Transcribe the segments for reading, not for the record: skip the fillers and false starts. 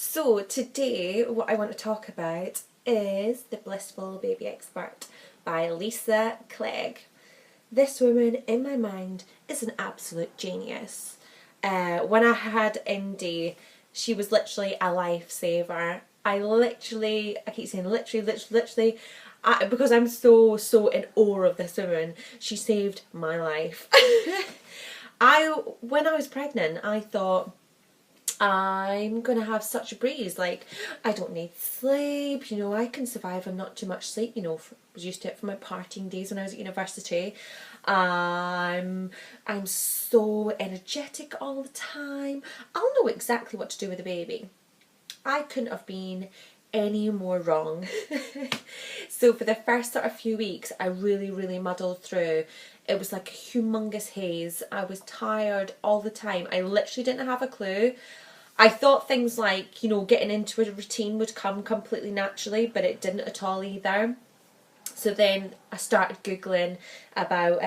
So today what I want to talk about is The Blissful Baby Expert by Clegg. This woman, in my mind, is an absolute genius. When I had Indy, she was literally a lifesaver. I keep saying literally, because I'm so in awe of this woman. She saved my life. When I was pregnant, I thought, I'm gonna have such a breeze. Like, I don't need sleep. I can survive on not too much sleep. Was used to it from my partying days when I was at university. I'm so energetic all the time. I'll know exactly what to do with the baby. I couldn't have been any more wrong. So for the first sort of few weeks, I really muddled through. It was like a humongous haze. I was tired all the time. I literally didn't have a clue. I thought things like, getting into a routine would come completely naturally, but it didn't at all either. So then I started Googling about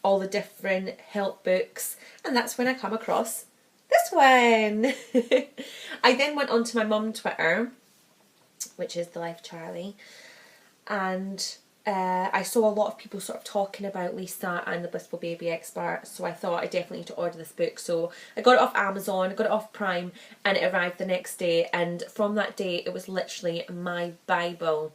all the different help books, and that's when I come across this one. I then went on to my mum Twitter, which is The Life Charlie, and I saw a lot of people sort of talking about Lisa and the Blissful Baby Expert, so I thought I definitely need to order this book. So I got it off Amazon, I got it off Prime, and it arrived the next day, and from that day it was literally my Bible.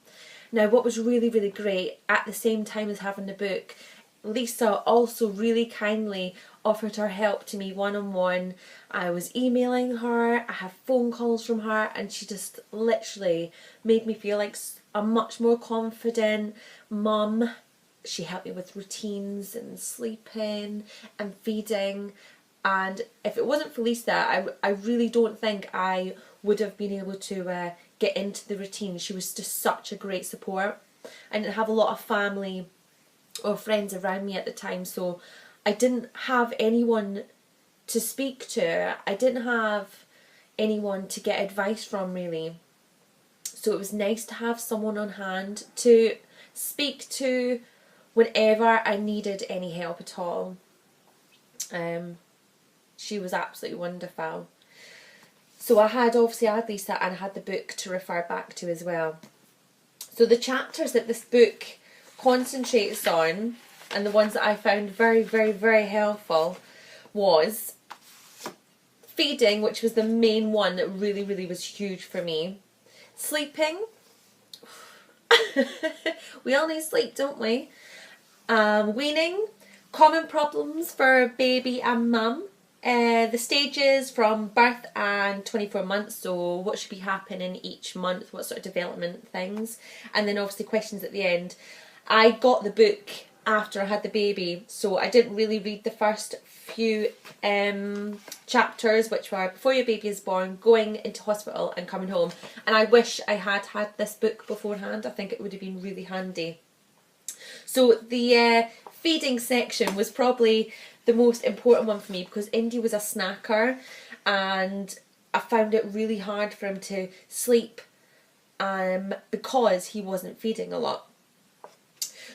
Now, what was really great, at the same time as having the book, Lisa also really kindly offered her help to me one-on-one. I was emailing her, I have phone calls from her, and she just literally made me feel like a much more confident mum. She helped me with routines and sleeping and feeding, and if it wasn't for Lisa, I really don't think I would have been able to get into the routine. She was just such a great support. I didn't have a lot of family or friends around me at the time, so I didn't have anyone to speak to. I didn't have anyone to get advice from, really. So it was nice to have someone on hand to speak to whenever I needed any help at all. She was absolutely wonderful. So I had Lisa, and I had the book to refer back to as well. So the chapters that this book concentrates on, and the ones that I found very helpful, was feeding, which was the main one that really was huge for me. Sleeping. We all need sleep, don't we? Weaning. Common problems for baby and mum. The stages from birth and 24 months, so what should be happening each month, what sort of development things, and then obviously questions at the end. I got the book after I had the baby, so I didn't really read the first few chapters, which were before your baby is born, going into hospital and coming home, and I wish I had had this book beforehand. I think it would have been really handy. So the feeding section was probably the most important one for me, because Indy was a snacker and I found it really hard for him to sleep because he wasn't feeding a lot.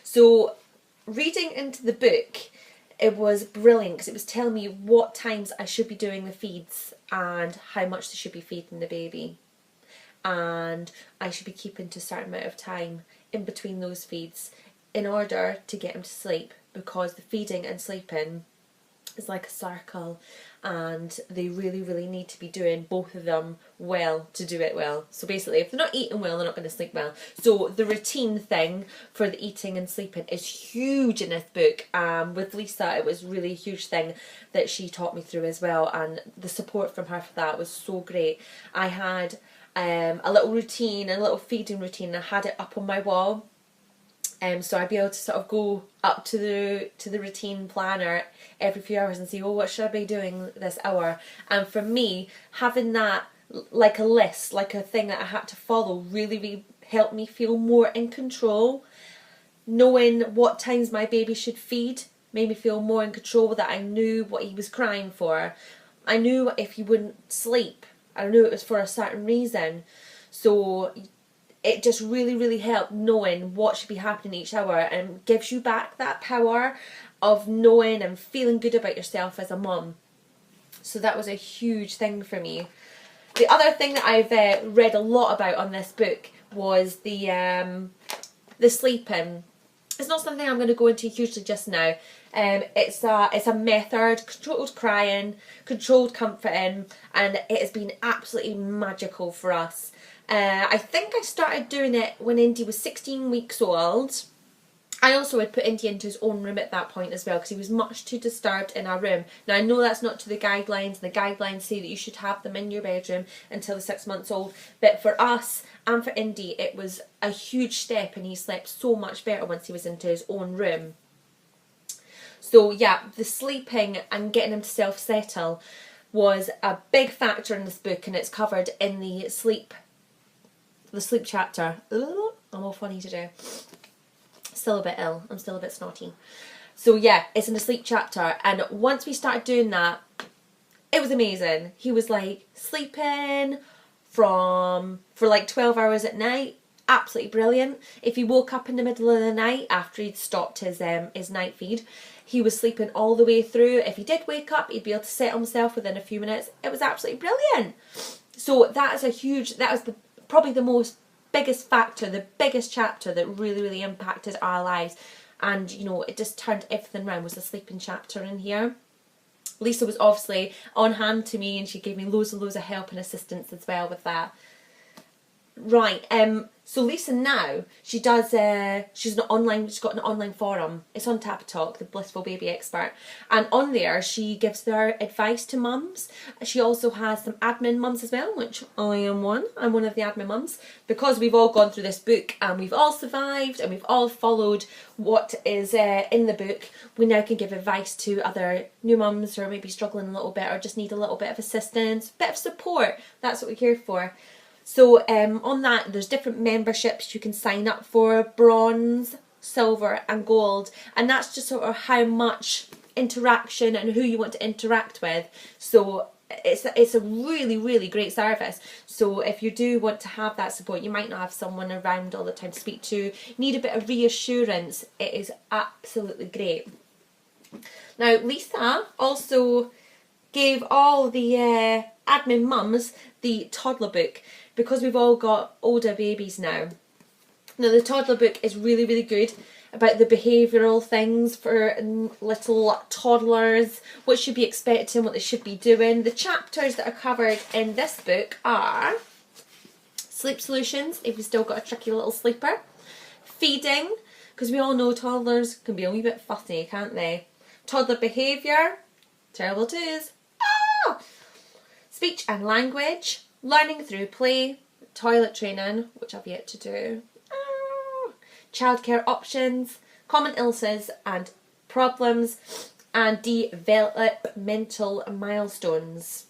So reading into the book, it was brilliant because it was telling me what times I should be doing the feeds and how much they should be feeding the baby, and I should be keeping to a certain amount of time in between those feeds in order to get him to sleep, because the feeding and sleeping is like a circle, and they really need to be doing both of them well to do it well. So basically, if they're not eating well, they're not going to sleep well. So the routine thing for the eating and sleeping is huge in this book. With Lisa, it was really a huge thing that she taught me through as well, and the support from her for that was so great. I had a little routine, a little feeding routine, and I had it up on my wall. So I'd be able to sort of go up to the routine planner every few hours and see, what should I be doing this hour? And for me, having that like a list, like a thing that I had to follow, really helped me feel more in control. Knowing what times my baby should feed made me feel more in control, that I knew what he was crying for. I knew if he wouldn't sleep, I knew it was for a certain reason. So it just really helped knowing what should be happening each hour, and gives you back that power of knowing and feeling good about yourself as a mum. So that was a huge thing for me. The other thing that I've read a lot about on this book was the sleeping. It's not something I'm going to go into hugely just now. It's a method, controlled crying, controlled comforting, and it has been absolutely magical for us. I think I started doing it when Indy was 16 weeks old. I also had put Indy into his own room at that point as well because he was much too disturbed in our room. Now I know that's not to the guidelines. The guidelines say that you should have them in your bedroom until they're 6 months old. But for us and for Indy, it was a huge step, and he slept so much better once he was into his own room. So yeah, the sleeping and getting him to self-settle was a big factor in this book, and it's covered in the sleep chapter. Ooh, I'm all funny today. Still a bit ill. I'm still a bit snotty. So yeah, it's in the sleep chapter, and once we started doing that, it was amazing. He was like sleeping for like 12 hours at night. Absolutely brilliant. If he woke up in the middle of the night after he'd stopped his night feed, he was sleeping all the way through. If he did wake up, he'd be able to settle himself within a few minutes. It was absolutely brilliant. So that was probably the biggest factor, the biggest chapter that really, really impacted our lives. And, you know, it just turned everything around, was the sleeping chapter in here. Lisa was obviously on hand to me, and she gave me loads and loads of help and assistance as well with that. Right, so Lisa now, she's got an online forum. It's on Tap Talk, the Blissful Baby Expert. And on there, she gives their advice to mums. She also has some admin mums as well, which I am one. I'm one of the admin mums. Because we've all gone through this book and we've all survived and we've all followed what is in the book, we now can give advice to other new mums who are maybe struggling a little bit or just need a little bit of assistance, a bit of support. That's what we're here for. So on that, there's different memberships you can sign up for: bronze, silver and gold. And that's just sort of how much interaction and who you want to interact with. So it's a really, really great service. So if you do want to have that support, you might not have someone around all the time to speak to, need a bit of reassurance, it is absolutely great. Now, Lisa also gave all the admin mums the Toddler book, because we've all got older babies now. Now, the Toddler book is really, really good about the behavioural things for little toddlers, what should be expected, what they should be doing. The chapters that are covered in this book are sleep solutions, if you've still got a tricky little sleeper; feeding, because we all know toddlers can be a wee bit fussy, can't they? Toddler behaviour, terrible twos. Speech and language, learning through play, toilet training, which I've yet to do, childcare options, common illnesses and problems, and developmental milestones.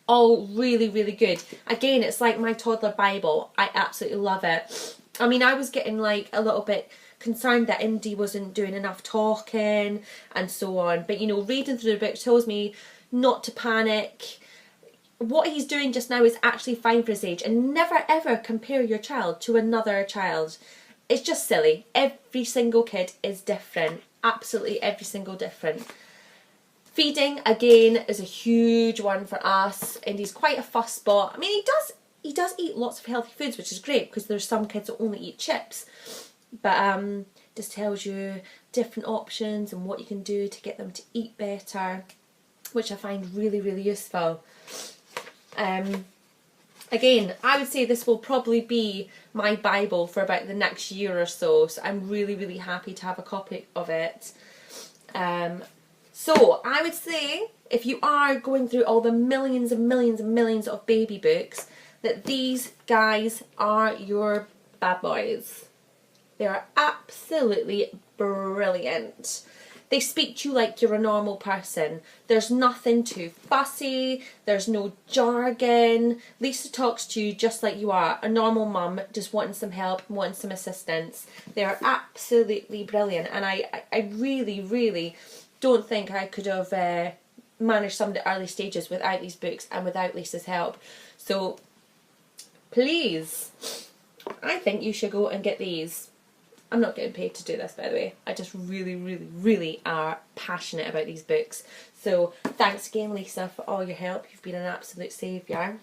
All really, really good. Again, it's like my toddler Bible. I absolutely love it. I mean, I was getting like a little bit concerned that Indy wasn't doing enough talking and so on. But, you know, reading through the book tells me not to panic. What he's doing just now is actually fine for his age, and never ever compare your child to another child. It's just silly. Every single kid is different. Absolutely every single different. Feeding, again, is a huge one for us, and he's quite a fuss spot. I mean, he does eat lots of healthy foods, which is great, because there's some kids that only eat chips. But just tells you different options and what you can do to get them to eat better, which I find really, really useful. Again, I would say this will probably be my Bible for about the next year or so, so I'm really, really happy to have a copy of it. So I would say, if you are going through all the millions and millions and millions of baby books, that these guys are your bad boys. They are absolutely brilliant. They speak to you like you're a normal person. There's nothing too fussy. There's no jargon. Lisa talks to you just like you are, a normal mum, just wanting some help, wanting some assistance. They are absolutely brilliant. And I really, really don't think I could have managed some of the early stages without these books and without Lisa's help. So please, I think you should go and get these. I'm not getting paid to do this, by the way. I just really, really, really are passionate about these books. So thanks again, Lisa, for all your help. You've been an absolute saviour.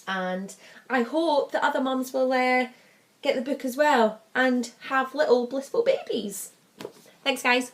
And I hope that other mums will get the book as well and have little blissful babies. Thanks, guys.